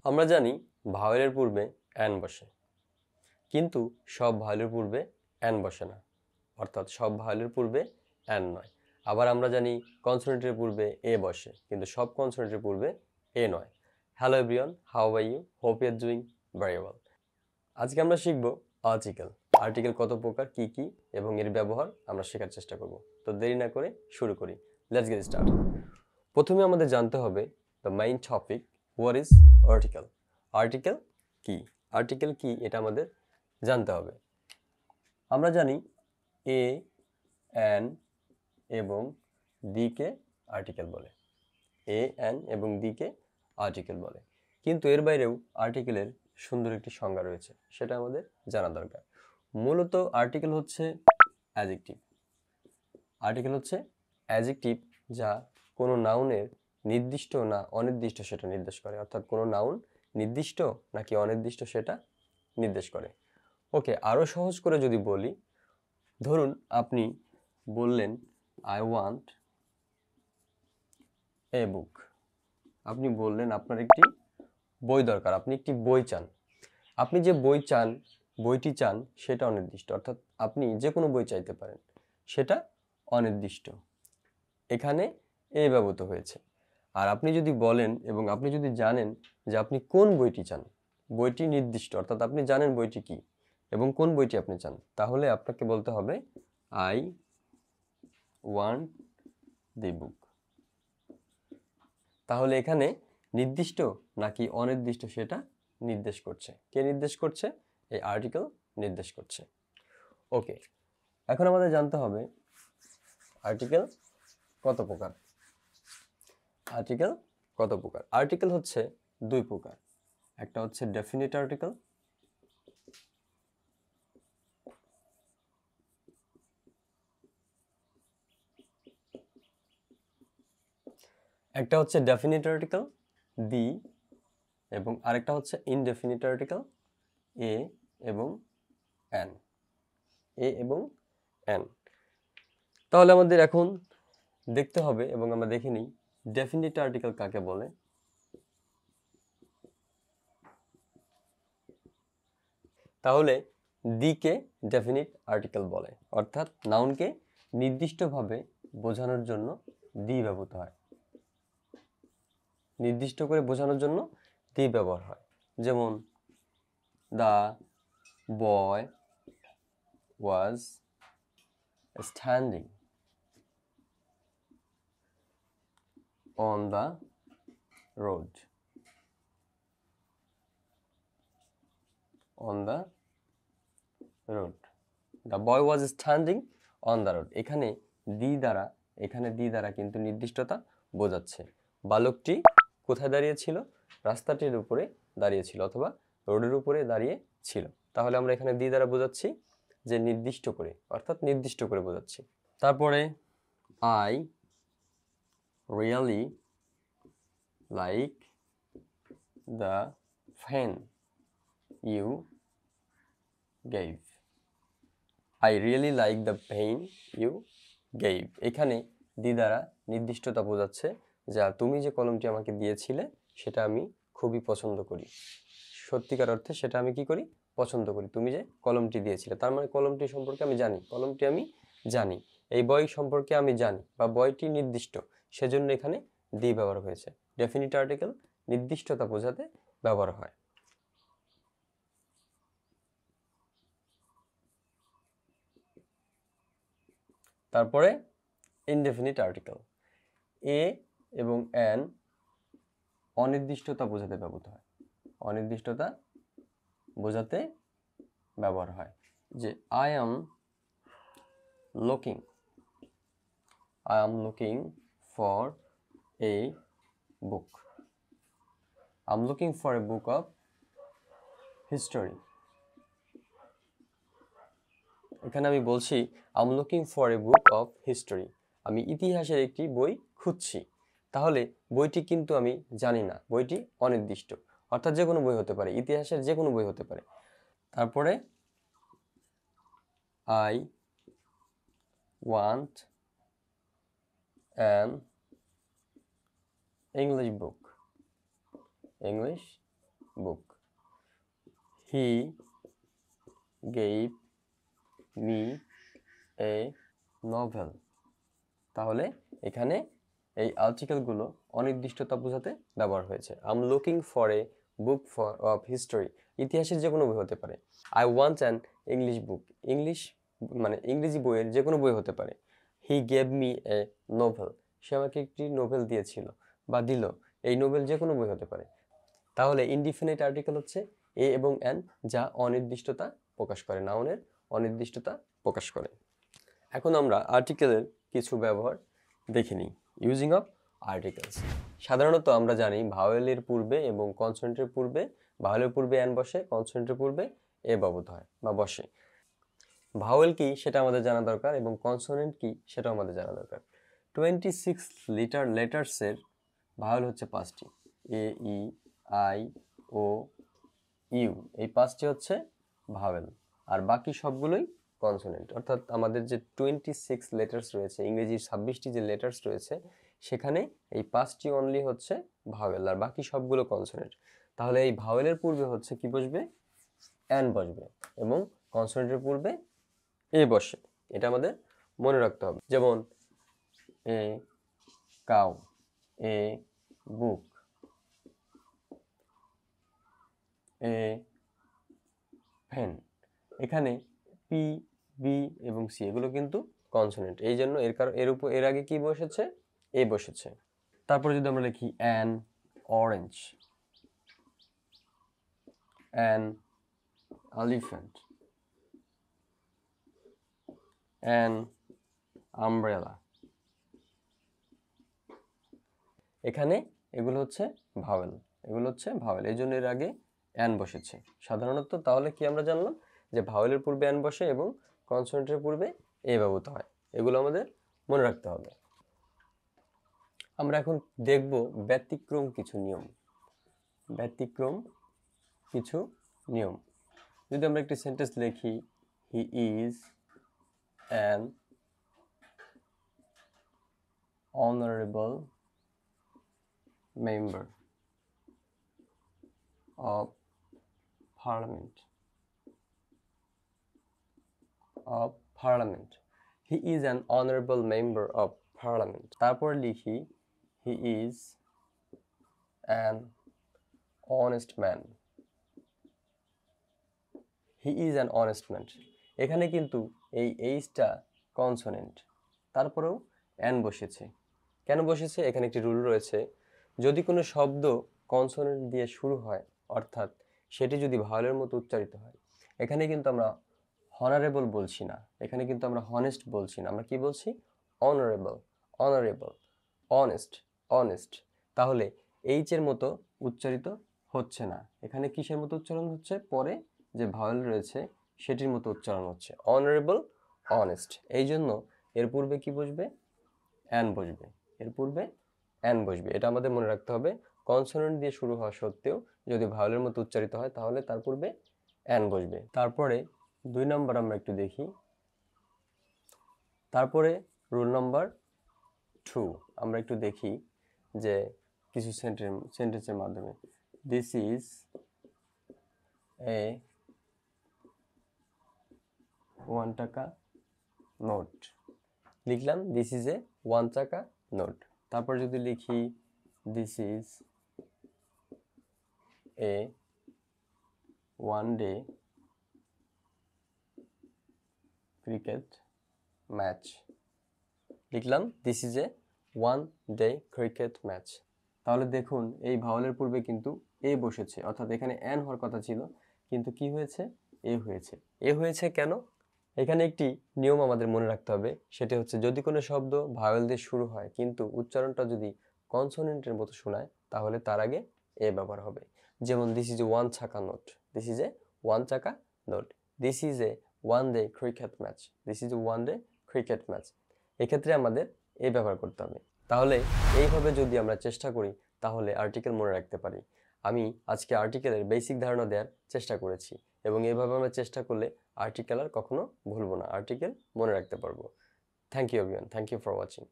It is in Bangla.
আমরা জানি ভাওয়েলের পূর্বে অ্যান বসে, কিন্তু সব ভাওয়েলের পূর্বে অ্যান বসে না, অর্থাৎ সব ভাওয়েলের পূর্বে অ্যান নয়। আবার আমরা জানি কনসোনেন্টের পূর্বে এ বসে, কিন্তু সব কনসোনেন্টের পূর্বে এ নয়। Hello everyone, how are you? Hope you are doing very well. আজকে আমরা শিখব আর্টিকেল। আর্টিকেল কত প্রকার, কি কি এবং এর ব্যবহার আমরা শেখার চেষ্টা করব। তো দেরি না করে শুরু করি। Let's get start. প্রথমে আমাদের জানতে হবে the main topic, what is article. Article কি? আর্টিকেল কি এটা আমাদের জানতে হবে। আমরা জানি এ, অ্যান এবং দিকে আর্টিকেল বলে। এ, অ্যান এবং দিকে আর্টিকেল বলে, কিন্তু এর বাইরেও আর্টিকেলের সুন্দর একটি সংজ্ঞা রয়েছে, সেটা আমাদের জানা দরকার। মূলত আর্টিকেল হচ্ছে অ্যাডজেক্টিভ। আর্টিকেল হচ্ছে অ্যাডজেক্টিভ যা কোনো নাউনের নির্দিষ্ট না অনির্দিষ্ট সেটা নির্দেশ করে, অর্থাৎ কোনো নাউন নির্দিষ্ট নাকি অনির্দিষ্ট সেটা নির্দেশ করে। ওকে, আরও সহজ করে যদি বলি, ধরুন আপনি বললেন আই ওয়ান্ট এ বুক। আপনি বললেন আপনার একটি বই দরকার, আপনি একটি বই চান। আপনি যে বই চান, বইটি চান, সেটা অনির্দিষ্ট, অর্থাৎ আপনি যে কোনো বই চাইতে পারেন, সেটা অনির্দিষ্ট। এখানে এ ব্যবহৃত হয়েছে। আর আপনি যদি বলেন এবং আপনি যদি জানেন যে আপনি কোন বইটি চান, বইটি নির্দিষ্ট, অর্থাৎ আপনি জানেন বইটি কি এবং কোন বইটি আপনি চান, তাহলে আপনাকে বলতে হবে আই ওয়ান্ট দি বুক। তাহলে এখানে নির্দিষ্ট নাকি অনির্দিষ্ট সেটা নির্দেশ করছে। কে নির্দেশ করছে? এই আর্টিকেল নির্দেশ করছে। ওকে, এখন আমাদের জানতে হবে আর্টিকেল কত প্রকার। আর্টিকেল কত প্রকার? আর্টিকেল হচ্ছে দুই প্রকার। একটা হচ্ছে ডেফিনিট আর্টিকেল, একটা হচ্ছে ডেফিনিট আর্টিকেল দি, এবং আরেকটা হচ্ছে ইনডেফিনিট আর্টিকেল এ এবং অ্যান। এ এবং অ্যান। তাহলে আমাদের এখন দেখতে হবে এবং আমরা দেখে নিই ডেফিনিট আর্টিকেল কাকে বলে। তাহলে দিকে ডেফিনিট আর্টিকেল বলে, অর্থাৎ নাউনকে নির্দিষ্টভাবে বোঝানোর জন্য দি ব্যবহৃত হয়। নির্দিষ্ট করে বোঝানোর জন্য দি ব্যবহার হয়। যেমন the boy was standing on the road. On the road, the boy was standing on the road. এখানে দি দ্বারা কিন্তু নির্দিষ্টতা বোঝাচ্ছে। বালকটি কোথায় দাঁড়িয়েছিল? রাস্তাটির উপরে দাঁড়িয়েছিল অথবা রোডের উপরে দাঁড়িয়ে ছিল। তাহলে আমরা এখানে দি দ্বারা বোঝাচ্ছি যে নির্দিষ্ট করে, অর্থাৎ নির্দিষ্ট করে বোঝাচ্ছি। তারপরে I really like the pen you gave. I really like the pen you gave. এখানে দি দ্বারা নির্দিষ্টতা বোঝাচ্ছে যা তুমি যে কলমটি আমাকে দিয়েছিলে সেটা আমি খুবই পছন্দ করি। সত্যিকার অর্থে সেটা আমি কি করি? পছন্দ করি। তুমি যে কলমটি দিয়েছিলে, তার মানে কলমটি সম্পর্কে আমি জানি, কলমটি আমি জানি। এই বই সম্পর্কে আমি জানি বা বইটি নির্দিষ্ট, সেজন্য এখানে দি ব্যবহার হয়েছে। ডেফিনিট আর্টিকেল নির্দিষ্টতা বোঝাতে ব্যবহার হয়। তারপরে ইনডেফিনিট আর্টিকেল। এ এবং অ্যান অনির্দিষ্টতা বোঝাতে ব্যবহৃত হয়। অনির্দিষ্টতা বোঝাতে ব্যবহার হয়। যে I am looking for a book. I am looking for a book of history. এখানে আমি বলছি I am looking for a book of history, আমি ইতিহাসের একটি বই খুঁজছি। তাহলে বইটি কিন্তু আমি জানি না, বইটি অনির্দিষ্ট, অর্থাৎ যে কোনো বই হতে পারে, ইতিহাসের যে কোনো বই হতে পারে। তারপরে I want an English book. English book. He gave me a novel. তাহলে এখানে এই আর্টিকেলগুলো অনির্দিষ্টতা বোঝাতে ব্যবহার হয়েছে। I am looking for a book of history, ইতিহাসের যে কোনো বই হতে পারে। I want an English book, ইংরেজি বইয়ের যে কোনো বই হতে পারে। He gave me a novel, সে আমাকে একটি নোভেল দিয়েছিল বা দিল, এই নোভেল যে কোনো বই হতে পারে। তাহলে ইনডিফিনিট আর্টিকেল হচ্ছে এ এবং অ্যান, যা অনির্দিষ্টতা প্রকাশ করে, নাউনের অনির্দিষ্টতা প্রকাশ করে। এখন আমরা আর্টিকেলের কিছু ব্যবহার দেখে নিই। Using of articles. সাধারণত আমরা জানি ভাওয়েলের পূর্বে এবং কনসোনেন্টের পূর্বে, ভাওয়েলের পূর্বে অ্যান বসে, কনসোনেন্টের পূর্বে এ ব্যবহৃত হয় বা বসে। ভাওয়েল কি সেটা আমাদের জানা দরকার এবং কনসোনেন্ট কি সেটাও আমাদের জানা দরকার। 26 লেটার্সের ভাওয়েল হচ্ছে 5টি, এ, ই, আই, ও, ইউ, এই 5টি হচ্ছে ভাওয়েল, আর বাকি সবগুলোই কনসোনেন্ট। অর্থাৎ আমাদের যে 26 লেটার্স রয়েছে, ইংরেজির 26টি যে লেটার্স রয়েছে, সেখানে এই 5টি অনলি হচ্ছে ভাওয়েল আর বাকি সবগুলো কনসোনেন্ট। তাহলে এই ভাওয়েলের পূর্বে হচ্ছে কি বসবে? অ্যান বসবে এবং কনসোনেন্টের পূর্বে এ বসে। এটা আমাদের মনে রাখতে হবে। যেমন a cow, A book, A fan. এখানে পি, বি এবং সি এগুলো কিন্তু কনসোনেন্ট, এই জন্য এর আগে কি বসেছে? এ বসেছে। তারপরে যদি আমরা লিখি an orange, an elephant, an umbrella, এখানে এগুলো হচ্ছে ভাওয়েল, এই জন্য এর আগে অ্যান বসেছে সাধারণত। তাহলে কি আমরা জানলাম? যে ভাওয়েলের পূর্বে অ্যান বসে এবং কনসোনেন্টের পূর্বে এ ব্যবহৃত হয়। এগুলো আমাদের মনে রাখতে হবে। আমরা এখন দেখব ব্যতিক্রম কিছু নিয়ম। যদি আমরা একটি সেন্টেন্স লিখি, he is an honourable member of Parliament. He is an honorable member of Parliament. তারপর লিখি, he is an honest man. এখানে কিন্তু এই এইচটা কনসোনেন্ট, তারপরেও অ্যান বসেছে। কেন বসেছে? এখানে একটি রুল রয়েছে, যদি কোনো শব্দ কনসোনেন্ট দিয়ে শুরু হয়, অর্থাৎ সেটি যদি ভাওয়েলের মতো উচ্চারিত হয়, এখানে কিন্তু আমরা হনারেবল বলছি না, এখানে কিন্তু আমরা হনেস্ট বলছি না, আমরা কি বলছি? Honourable, honest. তাহলে এইচ এর মতো উচ্চারিত হচ্ছে না, এখানে কিসের মতো উচ্চারণ হচ্ছে? পরে যে ভাওয়েল রয়েছে সেটির মতো উচ্চারণ হচ্ছে, অনারেবল, অনেস্ট। এই জন্য এর পূর্বে কি বসবে? অ্যান বসবে। এটা আমাদের মনে রাখতে হবে। কনসোনেন্ট দিয়ে শুরু হওয়া সত্ত্বেও যদি ভাওয়েলের মতো উচ্চারিত হয়, তাহলে তার পূর্বে অ্যান বসবে। তারপরে 2 নম্বর আমরা একটু দেখি। তারপরে রুল নাম্বার 2 আমরা একটু দেখি যে কিছু সেন্টেন্সের মাধ্যমে। দিস ইজ এ 1 টাকা নোট। লিখলাম দিস ইজ এ 1 টাকা নোট। তারপর যদি লিখি this is a 1 day cricket match. লিখলাম this is a 1 day cricket match. তাহলে দেখুন এই ভাওয়েলের পূর্বে কিন্তু এ বসেছে, অর্থাৎ এখানে অ্যান হওয়ার কথা ছিল, কিন্তু কি হয়েছে? এ হয়েছে কেন? এখানে একটি নিয়ম আমাদের মনে রাখতে হবে, সেটা হচ্ছে যদি কোনো শব্দ ভাওয়েল দিয়ে শুরু হয় কিন্তু উচ্চারণটা যদি কনসোনেন্টের মতো শোনায়, তাহলে তার আগে এ ব্যবহার হবে। যেমন দিস ইজ এ 1 টাকা নোট, দিস ইজ এ 1 টাকা note. This is a 1 day cricket match, this is a 1 day cricket match. এক্ষেত্রে আমাদের এ ব্যবহার করতে হবে। তাহলে এইভাবে যদি আমরা চেষ্টা করি, তাহলে আর্টিকেল মনে রাখতে পারি। আমি আজকে আর্টিকেলের বেসিক ধারণা দেওয়ার চেষ্টা করেছি এবং এইভাবে আমরা চেষ্টা করলে আর্টিকেল আর কখনো ভুলবো না, আর্টিকেল মনে রাখতে পারবো। Thank you everyone, thank you for watching.